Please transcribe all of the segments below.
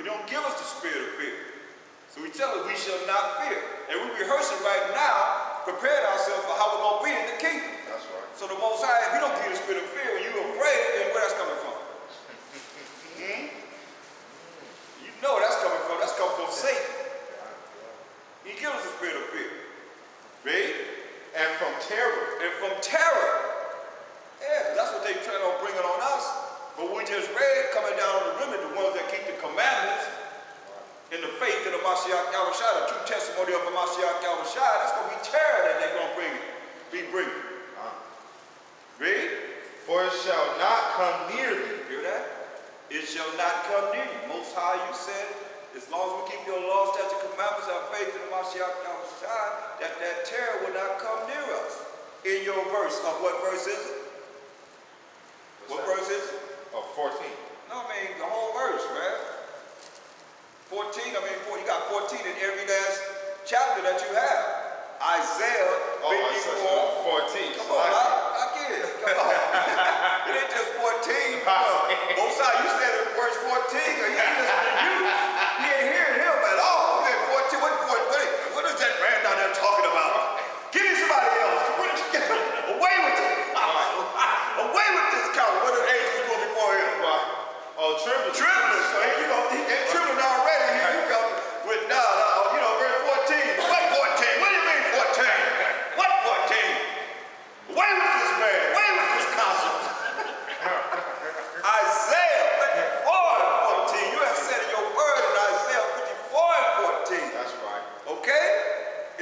don't give us the spirit of fear. So we tell us we shall not fear. And we're rehearsing right now, preparing ourselves for how we're going to be in the kingdom. That's right. So the Most High, if you don't give you the spirit of fear, when you're afraid, then where that's coming from? You know where that's coming from. That's coming from Satan. He gives us the spirit of fear. Read? And from terror. And from terror. Yeah, that's what they trying on bringing on us. But we just read coming down on the remnant, the ones that keep the commandments in the faith of the Mashiach Yahushua, the true testimony of the Mashiach Yahushua. That's going to be terror that they're going to be bringing. Read? For it shall not come near thee. Hear that? It shall not come near you. Most High, you said, as long as we keep your laws, statutes, commandments, our faith in the Mashiach Yahushua, that terror will not come near us. In your verse, of what verse is it? What verse is it? Of 14. No, I mean, the whole verse, man. 14, you got 14 in every last chapter that you have. Isaiah 54. 14. Come on, I get it. Come on. It ain't just 14. Both sides, you said it verse 14. He ain't listening to you. He ain't hearing him at all. He said 14. What is that man down there talking about? Give me somebody else. Away with it. Away with this coward. What are the angels doing before him? Oh, trembling. Trembling. So here you go. He's trembling already. Here you go with verse 14. What 14? What do you mean 14? What 14? Away with this man. Away with this counsel. Isaiah 54 and 14. You have said in your word in Isaiah 54 and 14. That's right. Okay?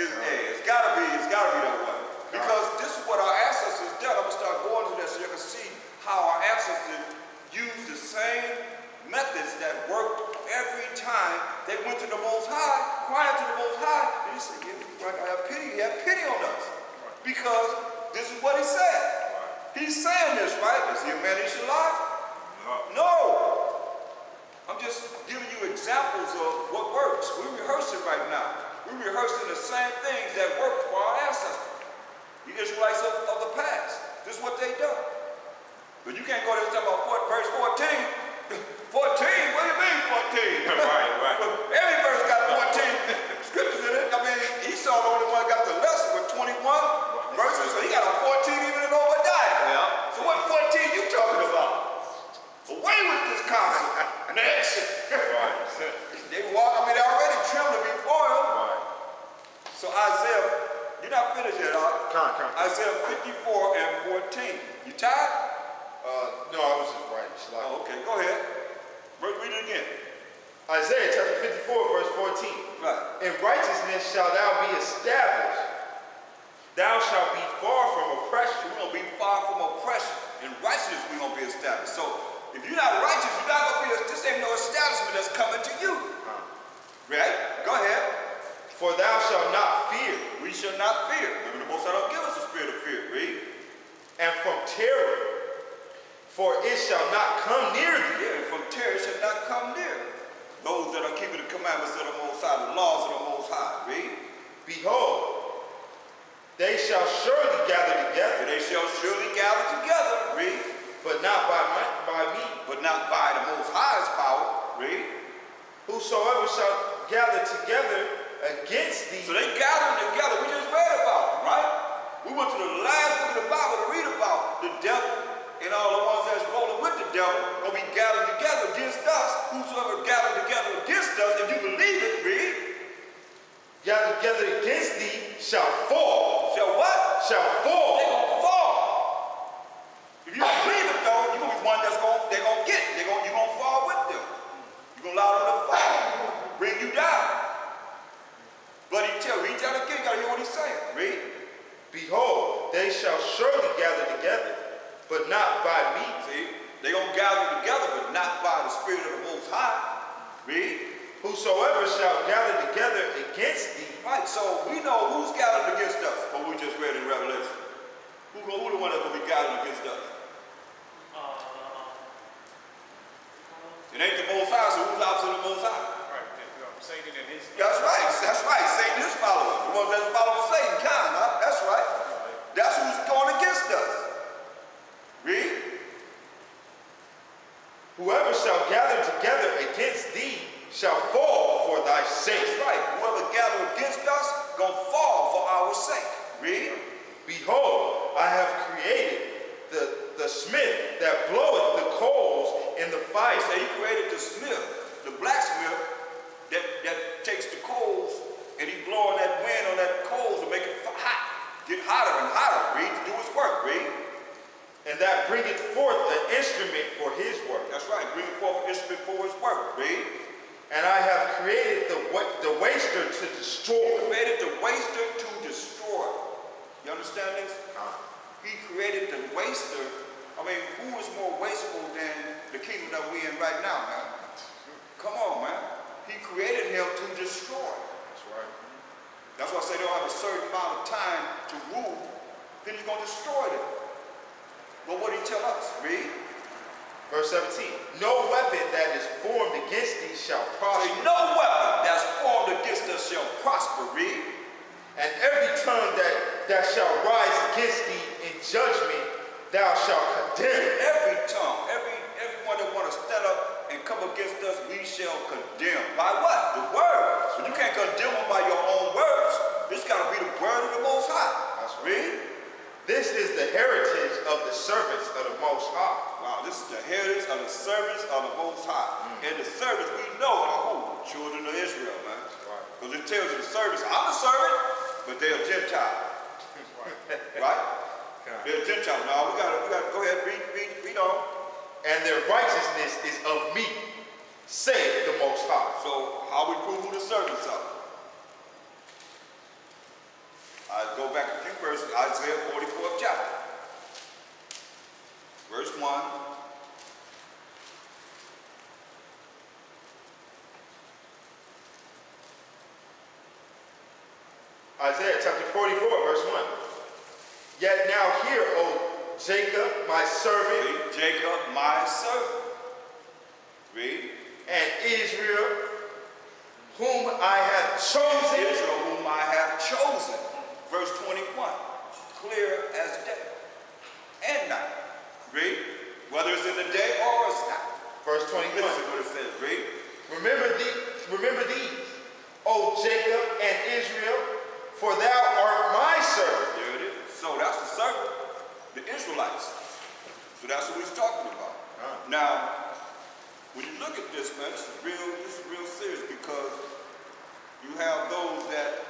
It's gotta be that way. Because this is what our ancestors did. I'm gonna start going to this so you can see how our ancestors used the same methods that worked every time they went to the Most High, crying to the Most High, and he said, he had pity on us. Because this is what he said. He's saying this, right? Is he a man he should lie? No. I'm just giving you examples of what works. We're rehearsing right now. We're rehearsing the same things that worked for our ancestors. The Israelites of the past. This is what they done. But you can't go there and talk about verse 14. 14? What do you mean 14? Right. Every verse got 14 scriptures in it. I mean, Esau the only one got the lesson with 21 verses, so he got a 14 even in Obadiah. Yeah. So what 14 you talking about? Away with this concept. Next. They they're already trembling before him. Right. So Isaiah, you're not finished yet, Come. Isaiah 54 and 14. You tired? No, I was just writing. Oh, okay, go ahead. Read it again. Isaiah chapter 54, verse 14. Right. In righteousness shalt thou be established. Thou shalt be far from oppression. We're going to be far from oppression. In righteousness we're going to be established. So if you're not righteous, you're not going to be, this ain't no establishment that's coming to you. Right? Go ahead. For thou shalt not fear. We shall not fear. Remember, the Most High don't give us a spirit of fear. Read. And from terror. For it shall not come near thee. Yeah, from terror it shall not come near those that are keeping the commandments of the Most High, the laws of the Most High. Read. Behold, they shall surely gather together. They shall surely gather together. Read. But not by me. But not by the Most High's power. Read. Whosoever shall gather together against thee. So they gathering together. We just read about them, right? We went to the last book of the Bible to read about the devil and all the ones that's rolling with the devil will be gathered together against us. Whosoever gathered together against us, if you believe it, read. Gathered together against thee shall fall. Shall what? Shall fall. They're going to fall. If you don't believe it, though, you're going to be one that's going to get it. You're going to fall with them. You're going to allow them to fall. Bring you down. But read that again. You got to hear what he's saying. Read. Behold, they shall surely gather together, but not by me. See, they're going to gather together, but not by the Spirit of the Most High. Read. Whosoever shall gather together against thee. Right, so we know who's gathered against us, what we just read in Revelation. Who the one that's going to be gathered against us? It ain't the Most High, so who's opposite of the Most High? Right, Satan and his... That's right. Satan is following. The ones that's following Satan, huh? That's right. That's who's going against us. Read. Whoever shall gather together against thee shall fall for thy sake. That's right. Whoever gather against us, gonna fall for our sake. Read. Behold, I have created the smith that bloweth the coals in the fire. So he created the smith, the blacksmith, that takes the coals and he's blowing that wind on that coals to make it hot. Get hotter and hotter, read, to do his work, read. And that bringeth forth an instrument for his work. That's right, bring forth an instrument for his work, read. And I have created the waster to destroy. He created the waster to destroy. You understand this? He created the waster. I mean, who is more wasteful than the kingdom that we're in right now, man? Come on, man. He created him to destroy. That's right. That's why I say they don't have a certain amount of time to rule, then he's going to destroy them. But what did he tell us? Read. Verse 17. No weapon that is formed against thee shall prosper. Say, no weapon that's formed against us shall prosper. Read. And every tongue that shall rise against thee in judgment, thou shalt condemn. Every tongue, everyone that want to stand up and come against us, we shall condemn. By what? The word. But you can't condemn them by your own words. This got to be the word of the Most High. That's right. Read. This is the heritage of the servants of the Most High. Wow, this is the heritage of the servants of the Most High. And the servants we know are who? Children of Israel, man. Because it tells you the servants, I'm a servant, but they're Gentile. Right? They're Gentile. Now we gotta go ahead and read on. And their righteousness is of me, saith the Most High. So how we prove who the servants are? I go back a few verses, Isaiah 44th chapter. Verse 1. Isaiah chapter 44, verse 1. Yet now hear, O Jacob, my servant. Read. Jacob, my servant. Read. And Israel, whom I have chosen. Israel, whom I have chosen. Verse 21. Clear as day and night. Read. Whether it's in the day or it's night. Verse 21. Listen to what it says. Read. Remember these, O Jacob and Israel, for thou art my servant. There it is. So that's the servant, the Israelites. So that's what he's talking about. Now, when you look at this, man, this is real serious, because you have those that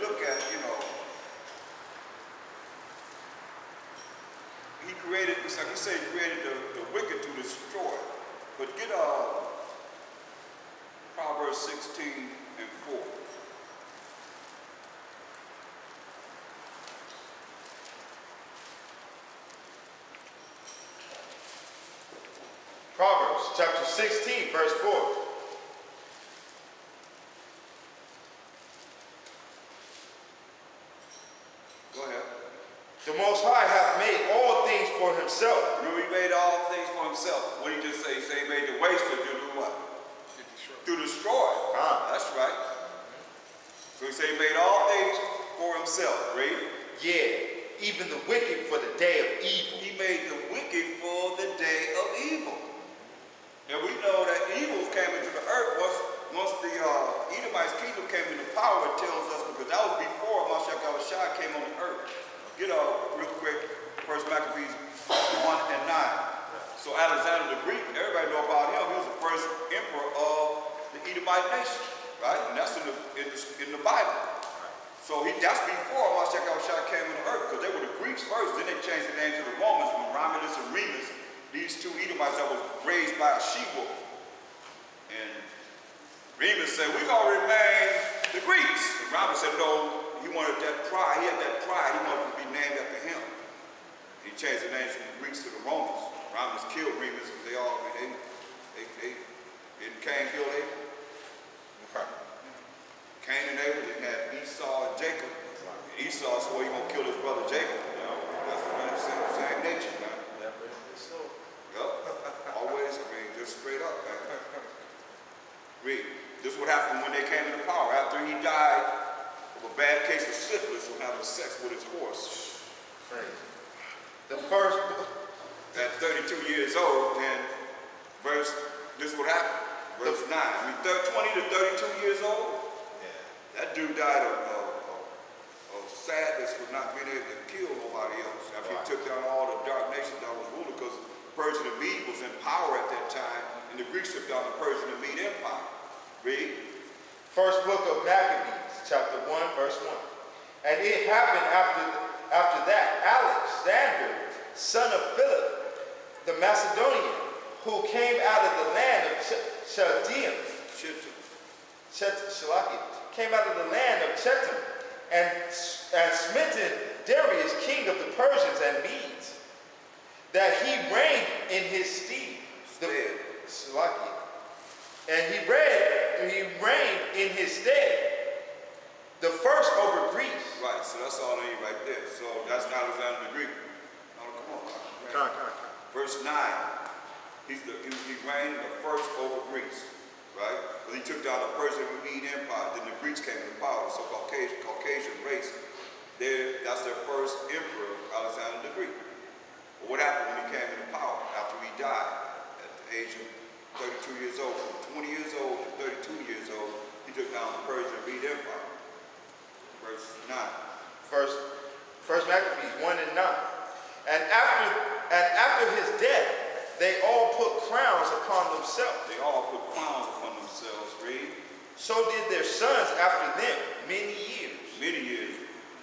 look at, he created, it's like he said, he created the wicked to destroy. But get Proverbs 16 and 4. Proverbs chapter 16, verse 4. Go ahead. The Most High hath made all things for himself. Remember, he made all things for himself. What did he just say? He said he made the waster to do what? To destroy. That's right. So he said he made all things for himself. Read. Yeah, even the wicked for the day of evil. He made the wicked for the day of evil. And we know that evils came into the earth once the Edomite kingdom came into power. It tells us, because that was before Mashiach came on the earth. Get real quick, 1 Maccabees 1 and 9. So Alexander the Greek, everybody know about him. He was the first emperor of the Edomite nation, right? And that's in the Bible. So that's before Mashiach came on the earth, because they were the Greeks first. Then they changed the name to the Romans from Romulus and Remus. These two Edomites that was raised by a she-wolf. And Remus said, we're going to remain the Greeks. And Romulus said, no, he wanted that pride. He had that pride. He wanted to be named after him. He changed the names from the Greeks to the Romans. Romulus killed Remus, and they didn't Cain kill Abel? Okay. Cain and Abel, they had Esau and Jacob. And Esau swore he going to kill his brother Jacob. That's the same nature, man. Yep. Always, just straight up, man. Read. This is what happened when they came into power. After he died of a bad case of syphilis from having sex with his horse. Crazy. The first, at 32 years old, and this is what happened. Verse 9. I mean, 20 to 32 years old. Yeah. That dude died of sadness for not being able to kill nobody else. After he took down all the dark nations that was ruling, because Persian and Mede was in power at that time, and the Greeks took down the Persian and Mede Empire. Read. First book of Maccabees, chapter 1, verse 1. And it happened after that, Alexander, son of Philip, the Macedonian, who came out of the land of Chaldea, came out of the land of Chetam, and smitten Darius, king of the Persians and Medes, that he reigned in his stead. And he reigned in his stead, the first over Greece. Right, so that's all they need right there. So that's Alexander the Greek. Oh, come on. Verse 9. He reigned the first over Greece. Right? Well, he took down the Persian and Mede Empire. Then the Greeks came into power. So Caucasian race, that's their first emperor, Alexander the Greek. But what happened when he came into power? After he died at the age of 32 years old, from 20 years old to 32 years old, he took down the Persian and Mede Empire. Verse 9. First Maccabees 1 and 9. And after his death, they all put crowns upon themselves. They all put crowns upon themselves. Read. So did their sons after them many years. Many years,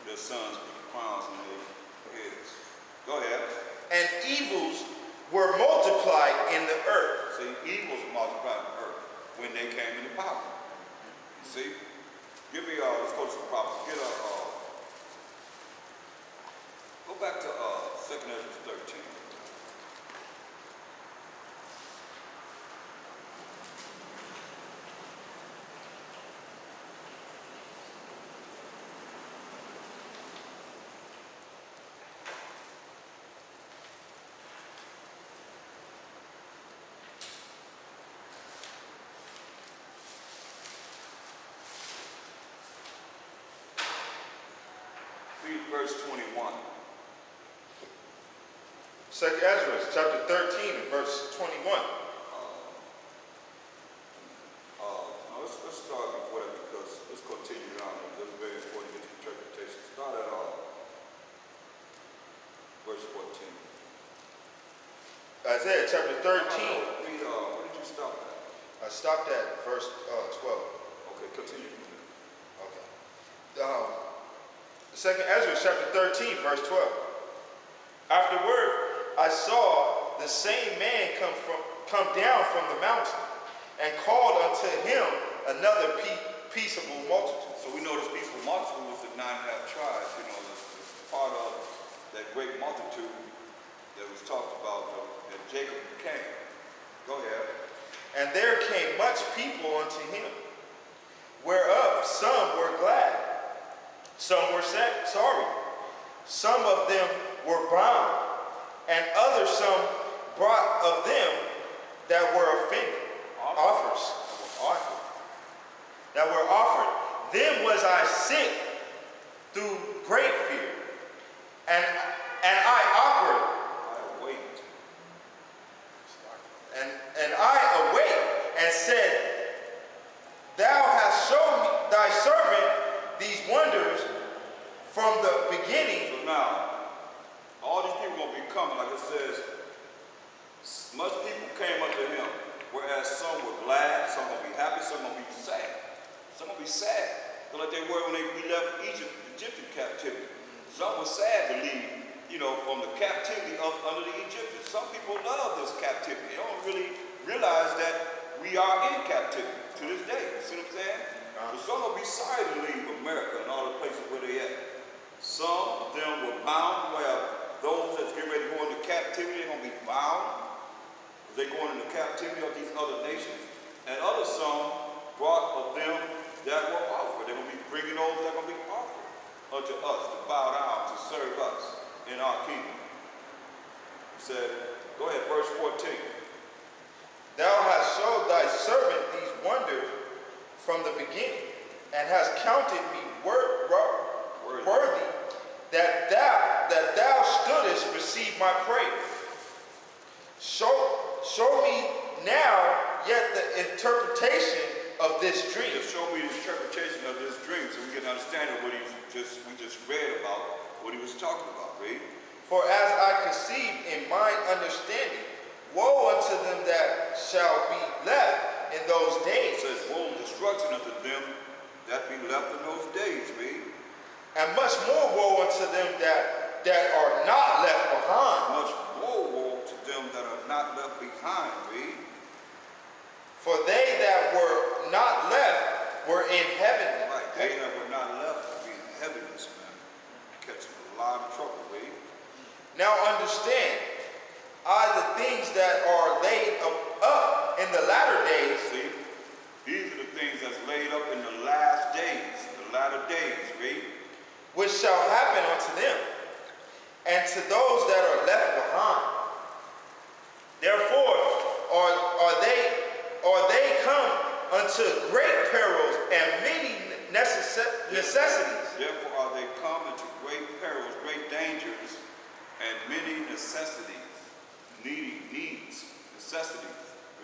their sons put crowns on their heads. Go ahead. And evils were multiplied in the earth. See, evils were multiplied in the earth when they came into power. You see? Give me, let's go to some prophecy. Go back to 2nd Ezra 13. Read verse 21. 2nd Ezra chapter 13 and verse 21. Let's start before that, because let's continue on. This is very important to get the interpretation. Start at verse 14. Isaiah chapter 13. Read, where did you stop at? I stopped at verse 12. Okay, continue from there. Okay. 2nd Ezra chapter 13, verse 12. Afterward, I saw the same man come down from the mountain, and called unto him another peaceable multitude. So we know this peaceable multitude was the 9.5 tribes. You know, the part of that great multitude that was talked about that Jacob became. Go ahead. And there came much people unto him, whereof some were glad, some were sorry. Some of them were bound, and others some brought of them that were offended. That were offered. Then was I sick through great fear, and I awaked, and I awaked and said, Thou hast shown thy servant these wonders from the beginning. So now, all these people going to be coming, like it says, much people came unto him, whereas some were glad, some going to be happy, some going to be sad. Some going to be sad, like they were when we left Egyptian captivity. Some were sad to leave, from the captivity under the Egyptians. Some people love this captivity. They don't really realize that we are in captivity to this day. You see what I'm saying? So some will be sorry to leave America and all the places where they at. Some of them were bound, where those that's getting ready to go into captivity, they're going to be bound. They're going into captivity of these other nations. And other some brought of them that were offered. They're going to be bringing those that are going to be offered unto us to bow down, to serve us in our kingdom. He said, go ahead, verse 14. Thou hast showed thy servant these wonders from the beginning, and hast counted me worthy that thou shouldest receive my praise. Show me now yet the interpretation of this dream. Just show me the interpretation of this dream so we can understand what we just read about, what he was talking about. Read. For as I conceive in mine understanding, woe unto them that shall be left in those It days, says, woe and destruction unto them that be left in those days. Read. and much more woe unto them that are not left behind. Much more woe to them that are not left behind. Read. For they that were not left were in heaven. Right, they that were not left will be in heaviness, man. Catching a lot of trouble, Read. Now understand, the things that are laid up in the latter days, See, these are the things that's laid up in the last days, the latter days. Read. which shall happen unto them, and to those that are left behind. Therefore are they come unto great perils and many necessities. Therefore are they come into great perils, great dangers, and many necessities. Needs, necessities.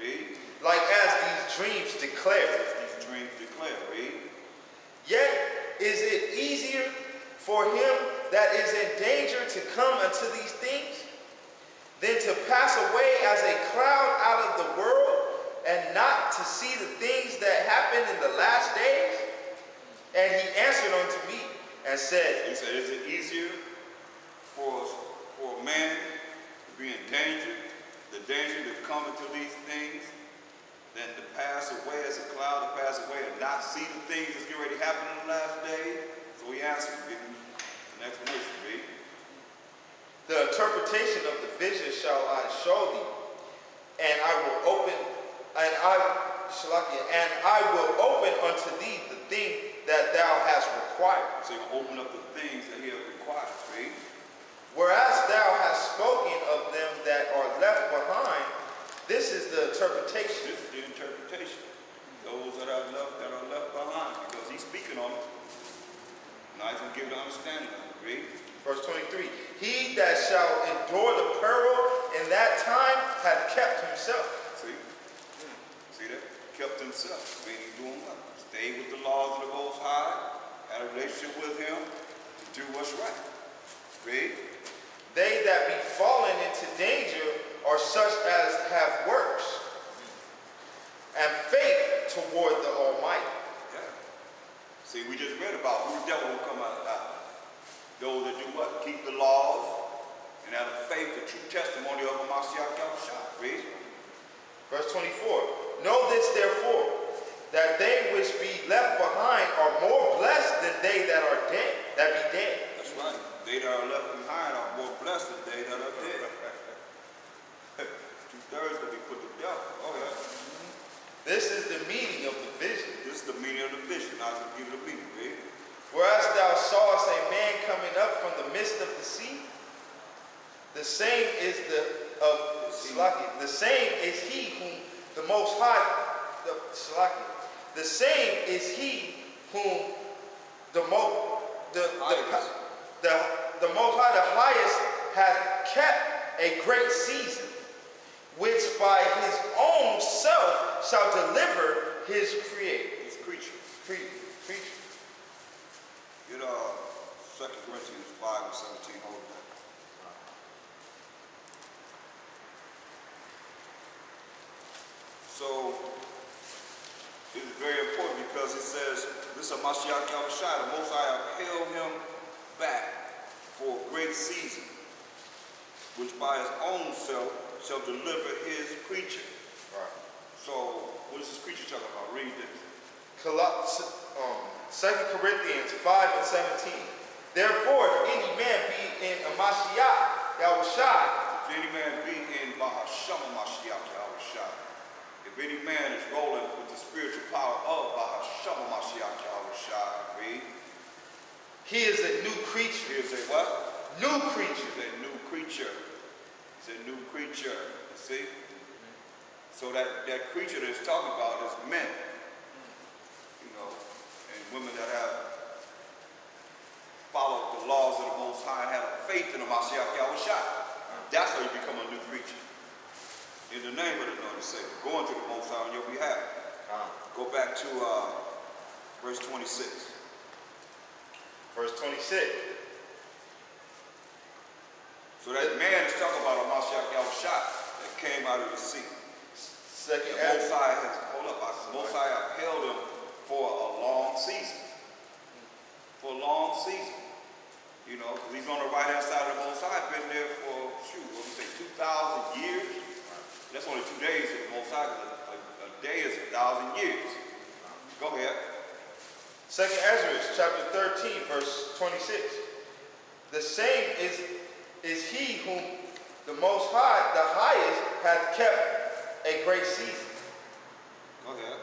Read. Like as these dreams declare. These dreams declare. Read. Yet is it easier for him that is in danger to come unto these things than to pass away as a cloud out of the world and not to see the things that happen in the last days? And he answered unto me and said, He said, is it easier for a man to be in danger, the danger to come into these things, than to pass away as a cloud, to pass away and not see the things that's getting ready to happen in the last day? So he answered, give him an explanation. Read. the interpretation of the vision shall I show thee, and I will open unto thee the thing that thou hast required. So he will open up the things that he has required. Read. Whereas thou hast spoken of them that are left behind, this is the interpretation. This is the interpretation. Those that are left behind, because he's speaking on it. Now he's going to give the understanding of it. Read. Verse 23, he that shall endure the peril in that time hath kept himself. See that? Kept himself. Meaning doing what? Stay with the laws of the Most High, had a relationship with him, to do what's right. Read. They that be fallen into danger are such as have works and faith toward the Almighty. Yeah. See, we just read about who the devil will come out of. Those that do what? Keep the laws and have the faith, the true testimony of Mashiach Yahushua. Read. Verse 24, know this therefore, that they which be left behind are more blessed than they that are dead, that be dead. That's right. They that are left behind are more blessed than they that are dead. 2/3 will be put to death. Oh yeah. This is the meaning of the vision. This is the meaning of the vision. I will give it a meaning. Read. Whereas thou sawest a man coming up from the midst of the sea, the same is he whom the Most High, the same is he whom the Most High, the highest, hath kept a great season, which by his own self shall deliver his creator. His creature. Creature. Get 2 Corinthians 5:17. Hold that. So it is very important because it says, this is Mashiach Yahushua, the Most High held him back for a great season, which by his own self shall deliver his creature. Right. So what is this creature talking about? Read this. 2 Corinthians 5:17. Therefore, if any man be in a Mashiach Yahushua, If any man be in Bahasham Mashiach Yahushua, if any man is rolling with the spiritual power of Bahasham Mashiach Yahushua, read. he is a new creature. He is a what? New creature. He's a new creature. He's a new creature. You see? So that creature that it's talking about is men. You know, and women that have followed the laws of the Most High and have a faith in the Mashiach Yahushua. That's how you become a new creature. You in the name of the anointed Savior, going to the Most High on your behalf. Go back to verse 26. Verse 26. So that man is talking about a Mashiach Yahushua that came out of the sea. Second The Most High has, hold up, the Most High upheld him for a long season. For a long season. You know, because he's on the right hand side of the Most High, been there for, shoot, what do you say, 2,000 years? That's only 2 days of the Most High, because a day is 1,000 years. Go ahead. Second Ezra, chapter 13, verse 26. The same is he whom the Most High, the highest, hath kept a great season. Go ahead.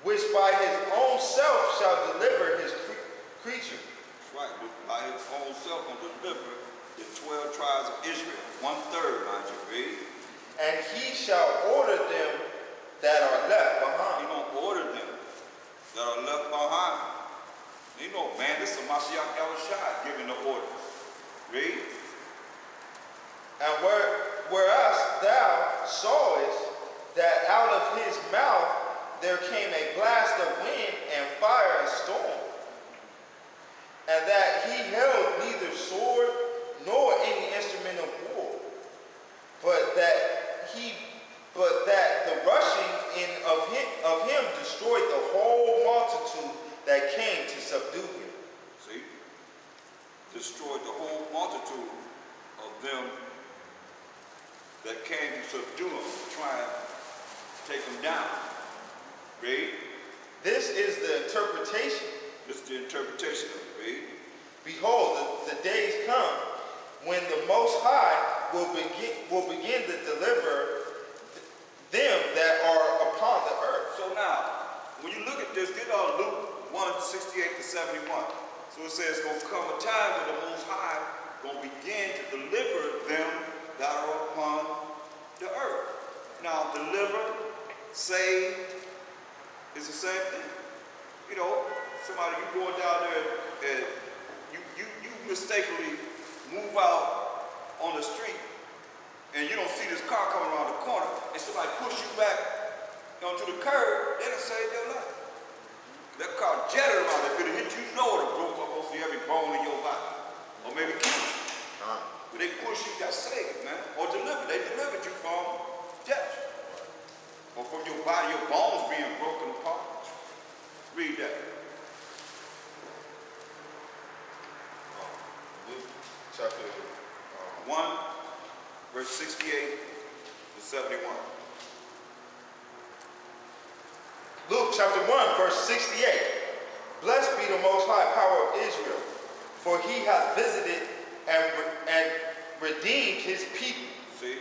Which by his own self shall deliver his creature. That's right. By his own self will deliver the 12 tribes of Israel. 1/3, mind you, read. And he shall order them that are left He behind. gonna order them that are left behind. You know, man, this is Mashiach Yahushua giving the orders. Read. And whereas thou sawest that out of his mouth there came a blast of wind and fire and storm, and that he held neither sword nor any instrument of war, but that the rushing in of him destroyed the whole multitude that came to subdue him. See? Destroyed the whole multitude of them that came to subdue him, to try and take him down. Read. This is the interpretation. This is the interpretation of it. Read. Behold, the days come when the Most High will begin to deliver them that are upon the earth. So now, when you look at this, get on Luke 1:68 to 71. So it says, going to come a time when the Most High going to begin to deliver them that are upon the earth. Now, deliver, save, is the same thing. You know, somebody, you going down there and you mistakenly move out on the street and you don't see this car coming around the corner and somebody push you back onto the curb, that'll save your life. That car jetted around. If it hit you, you know it broke up almost every bone in your body. Or maybe kill you. But they push you, that's saved, man. Or deliver. They delivered you from death. Or from your body, your bones being broken apart. Read that. Luke chapter 1, verse 68 to 71. Luke chapter 1, verse 68. Blessed be the Most High power of Israel, for he hath visited and redeemed his people. See?